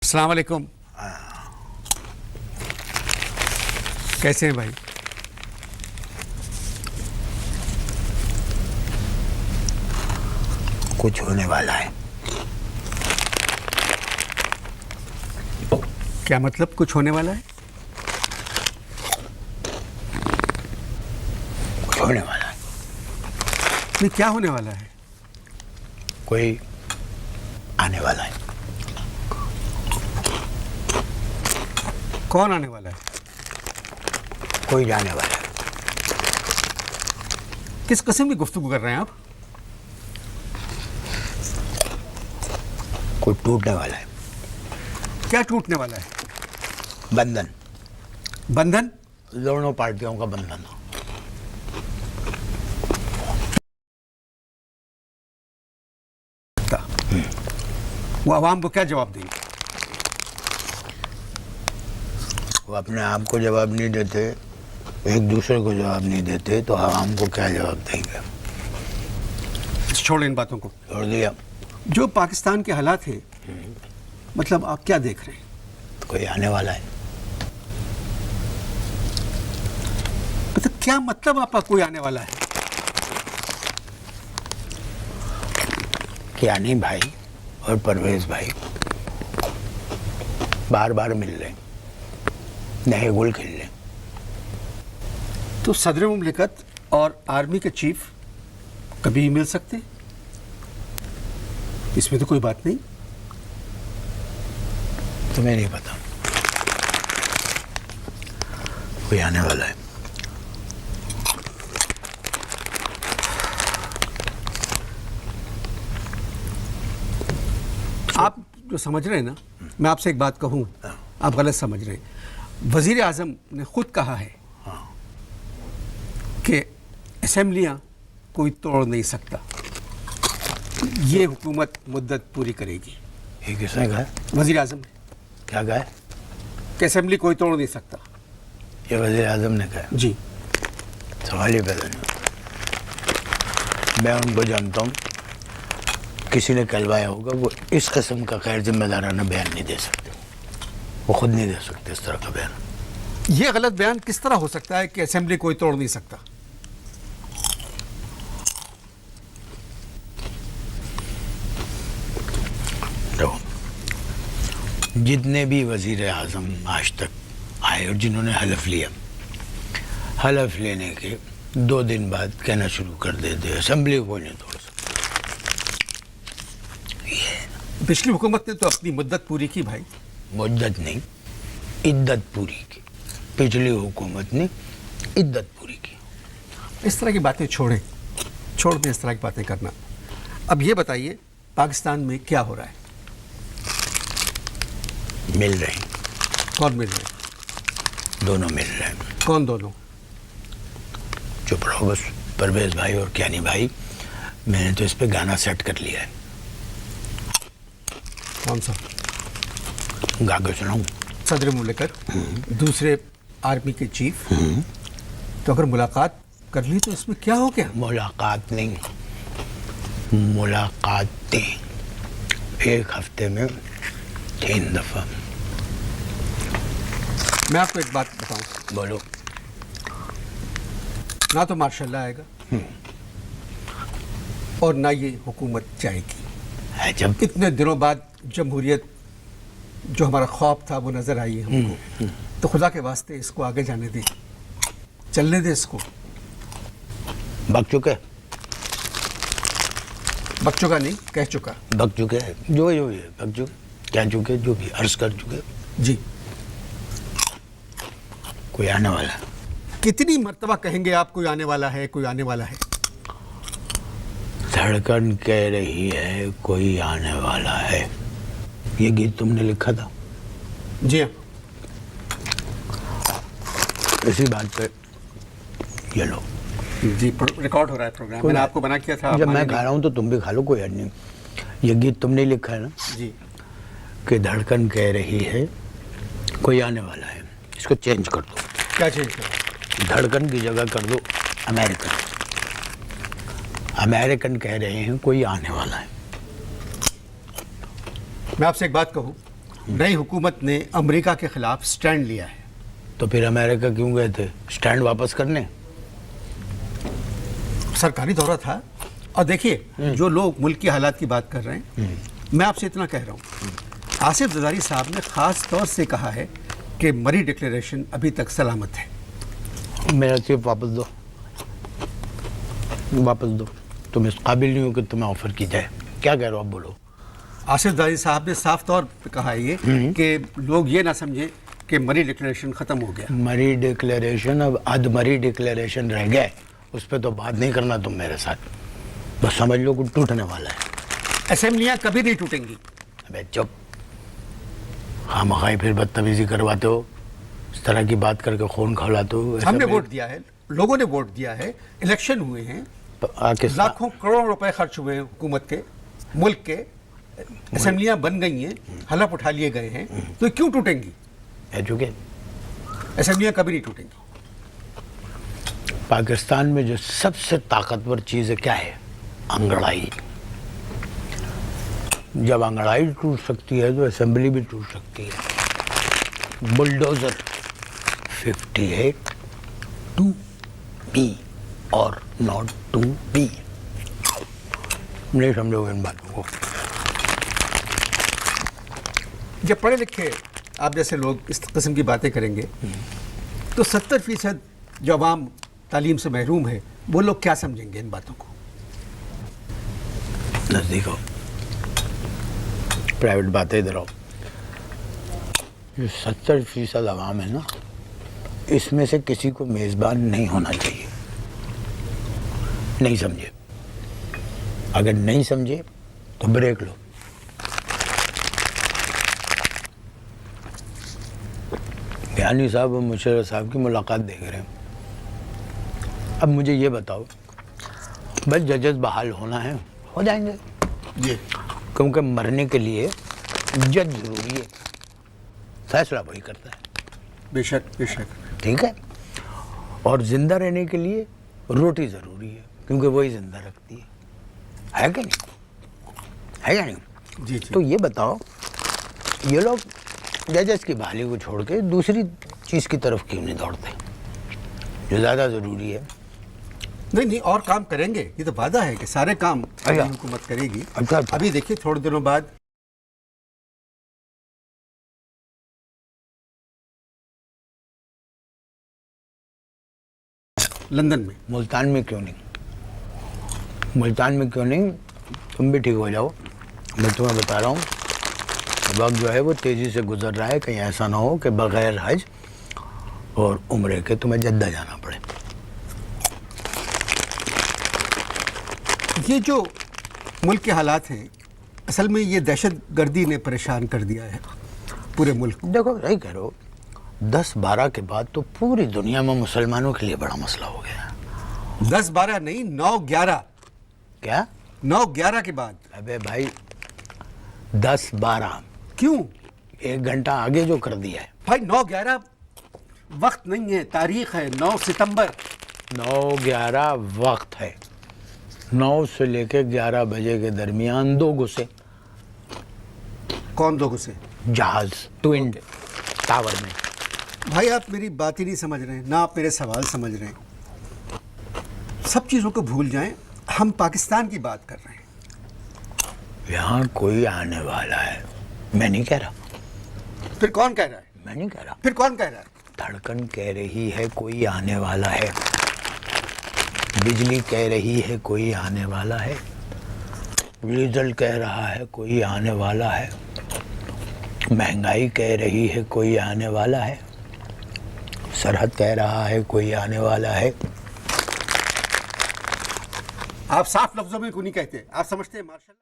السلام علیکم. کیسے ہیں بھائی؟ کچھ ہونے والا ہے. کیا مطلب کچھ ہونے والا ہے؟ کچھ ہونے والا ہے. نہیں، کیا ہونے والا ہے؟ کوئی آنے والا ہے. کون آنے والا ہے؟ کوئی جانے والا ہے. کس قسم کی گفتگو کر رہے ہیں آپ؟ کوئی ٹوٹنے والا ہے. کیا ٹوٹنے والا ہے؟ بندھن. بندھن؟ دونوں پارٹیوں کا بندھن. وہ عوام کو کیا جواب دیں گے؟ وہ اپنے آپ کو جواب نہیں دیتے، ایک دوسرے کو جواب نہیں دیتے، تو عوام کو کیا جواب دیں گے؟ چھوڑیں ان باتوں کو. چھوڑ دیا. جو پاکستان کے حالات ہیں، مطلب آپ کیا دیکھ رہے ہیں؟ کوئی آنے والا ہے. مطلب کیا مطلب آپ کا کوئی آنے والا ہے؟ کیا نہیں بھائی اور پرویز بھائی بار بار مل لیں، نئے گول کھیل لیں. تو صدر مملکت اور آرمی کے چیف کبھی مل سکتے؟ اس میں تو کوئی بات نہیں. تمہیں نہیں پتا کوئی آنے والا ہے. آپ جو سمجھ رہے ہیں نا، میں آپ سے ایک بات کہوں، آپ غلط سمجھ رہے ہیں. وزیر اعظم نے خود کہا ہے کہ اسمبلیاں کوئی توڑ نہیں سکتا، یہ حکومت مدت پوری کرے گی. یہ کس نے کہا؟ وزیر اعظم نے کیا کہا؟ کہ اسمبلی کوئی توڑ نہیں سکتا. یہ وزیر اعظم نے کہا؟ جی. سوال ہی پیدا نہیں. میں ان کو جانتا ہوں، کسی نے کہلوایا ہوگا، وہ اس قسم کا غیر ذمہ دارانہ بیان نہیں دے سکتے. وہ خود نہیں دے سکتے اس طرح کا بیان. یہ غلط بیان کس طرح ہو سکتا ہے کہ اسمبلی کوئی توڑ نہیں سکتا؟ جتنے بھی وزیر اعظم آج تک آئے اور جنہوں نے حلف لیا، حلف لینے کے 2 دن بعد کہنا شروع کر دیتے اسمبلی کو نہیں توڑ سکتا. پچھلی حکومت نے تو اپنی مدت پوری کی بھائی. مدت نہیں، عدت پوری کی. پچھلی حکومت نے عدت پوری کی. اس طرح کی باتیں چھوڑ دیں اس طرح کی باتیں کرنا. اب یہ بتائیے پاکستان میں کیا ہو رہا ہے؟ مل رہے ہیں. کون مل رہے ہیں؟ دونوں مل رہے ہیں. کون دونوں؟ چپ رہو بس. پرویز بھائی اور کیانی بھائی. میں نے تو اس پہ گانا سیٹ کر لیا ہے. کون سا؟ گا کے سناؤں؟ صدر مملکت، دوسرے آرمی کے چیف، تو اگر ملاقات کر لی تو اس میں کیا ہو گیا؟ ملاقات نہیں، ملاقاتیں 1 ہفتے میں 3 دفعہ. میں آپ کو ایک بات بتاؤں، بولو. نہ تو ماشاء اللہ آئے گا اور نہ یہ حکومت جائے گی. جب اتنے دنوں بعد جمہوریت جو ہمارا خواب تھا وہ نظر آئی ہے ہم کو، تو خدا کے واسطے اس کو آگے جانے دیں، چلنے دیں اس کو. بک چکے، بک چکا نہیں، کہہ چکا. بک چکے جو بھی ہے، بک چکے، کہہ چکے، جو بھی عرض کر چکے. جی. کوئی آنے والا ہے. کتنی مرتبہ کہیں گے آپ کوئی آنے والا ہے، کوئی آنے والا ہے؟ دھڑکن کہہ رہی ہے کوئی آنے والا ہے. یہ گیت تم نے لکھا تھا؟ جی ہاں. اسی بات پہ یہ لو. جی ریکارڈ ہو رہا ہے پروگرام. میں نے آپ کو بنا کیا تھا. جب میں کھا رہا ہوں تو تم بھی کھا لو، کوئی حد نہیں. یہ گیت تم نے لکھا ہے نا؟ جی. کہ دھڑکن کہہ رہی ہے کوئی آنے والا ہے. اس کو چینج کر دو. کیا چینج کریں؟ دھڑکن کی جگہ کر دو امریکن. امریکن کہہ رہے ہیں کوئی آنے والا ہے. میں آپ سے ایک بات کہوں، नई हुकूमत ने अमेरिका के खिलाफ स्टैंड लिया है। तो फिर अमेरिका क्यों गए थे? स्टैंड वापस करने? सरकारी दौरा था। और देखिए जो लोग मुल्क की हालात की बात कर रहे हैं, मैं आपसे इतना कह रहा हूँ, आसिफ जरदारी साहब ने ख़ास तौर से कहा है कि मरी डिक्लेरेशन अभी तक सलामत है। मेरा चिप वापस दो, वापस दो। तुम इस काबिल नहीं हो कि तुम्हें ऑफर की जाए। क्या कह रहे हो आप, बोलो। आसिफ जरदारी साहब ने साफ तौर पे कहा है ये कि लोग ये ना समझे कि मरी डिक्लेरेशन ख़त्म हो गया। मरी डिक्लेरेशन, अब अध मरी डिक्लेरेशन रह गया, उस पर तो बात नहीं करना तुम मेरे साथ। बस समझ लो कि टूटने वाला है। असेंबलियाँ कभी नहीं टूटेंगी। अबे चुप, हम खाई फिर बदतमीजी करवाते हो, इस तरह की बात करके खून खौलाते हो। हमने वोट दिया है, लोगों ने वोट दिया है, इलेक्शन हुए हैं, आके लाखों करोड़ों रुपए खर्च हुए हैं हुकूमत के, मुल्क के, असेंबलियाँ बन गई हैं, हलफ उठा लिए गए हैं, तो क्यों टूटेंगी? असेंबलियाँ कभी नहीं टूटेंगी। पाकिस्तान में जो सबसे ताकतवर चीज़ है क्या है? अंगड़ाई। जब अंगड़ाई टूट सकती है तो असेंबली भी टूट सकती है। बुलडोजर 58 टू बी और नॉट टू बी। नहीं समझोगे इन बातों को। जब पढ़े लिखे आप जैसे लोग इस किस्म की बातें करेंगे तो 70% जो अवाम तालीम से महरूम है वो लोग क्या समझेंगे इन बातों को? नज़दीक आओ, प्राइवेट बातें इधर आओ। जो 70% अवाम है ना, इसमें से किसी को मेज़बान नहीं होना चाहिए। नहीं समझे? अगर नहीं समझे तो ब्रेक लो। यानी साहब और मुशर्रफ साहब की मुलाकात देख रहे हैं। अब मुझे ये बताओ, बस जजेस बहाल होना है, हो जाएंगे ये क्योंकि मरने के लिए जज जरूरी है, फैसला वही करता है। बेशक बेशक। ठीक है। और जिंदा रहने के लिए रोटी ज़रूरी है क्योंकि वही जिंदा रखती है कि नहीं? है या नहीं? जी जी। तो ये बताओ, ये लोग जजेस की बहाली को छोड़ के दूसरी चीज़ की तरफ क्यों नहीं दौड़ते जो ज़्यादा ज़रूरी है? नहीं, और काम करेंगे, ये तो वादा है कि सारे काम अच्छा। हुकूमत करेगी। अच्छा। अभी देखिए थोड़े दिनों बाद लंदन में। मुल्तान में क्यों नहीं? मुल्तान में क्यों नहीं? तुम भी ठीक हो जाओ। मैं तुम्हें बता रहा हूँ, वक्त जो है वो तेज़ी से गुजर रहा है। कहीं ऐसा ना हो कि बग़ैर हज और उम्रे के तुम्हें जद्दा जाना पड़े। ये जो मुल्क के हालात हैं, असल में ये दहशत गर्दी ने परेशान कर दिया है पूरे मुल्क को। देखो, सही कह रहे हो, 10-12 के बाद तो पूरी दुनिया में मुसलमानों के लिए बड़ा मसला हो गया। 10-12 नहीं, 9-11। क्या? 9-11 के बाद। अबे भाई 10-12 क्यों 1 घंटा आगे जो कर दिया है भाई? 9-11 वक्त नहीं है, तारीख है 9 सितंबर। 9-11 वक्त है। 9 से लेके 11 बजे के दरमियान 2 गुस्से। कौन 2 गुस्से? जहाज ट्विन टावर में। भाई आप मेरी बात ही नहीं समझ रहे हैं, ना आप मेरे सवाल समझ रहे हैं। सब चीज़ों को भूल जाएं, हम पाकिस्तान की बात कर रहे हैं। यहाँ कोई आने वाला है, मैं नहीं कह रहा। फिर कौन कह रहा है? मैं नहीं कह रहा। फिर कौन कह रहा है? धड़कन कह रही है कोई आने वाला है। बिजली कह रही है कोई आने वाला है। डीजल कह रहा है कोई आने वाला है। महंगाई कह रही है कोई आने वाला है। सरहद कह रहा है कोई आने वाला है। आप साफ लफ्जों में क्यों नहीं कहते? आप समझते हैं मार्शल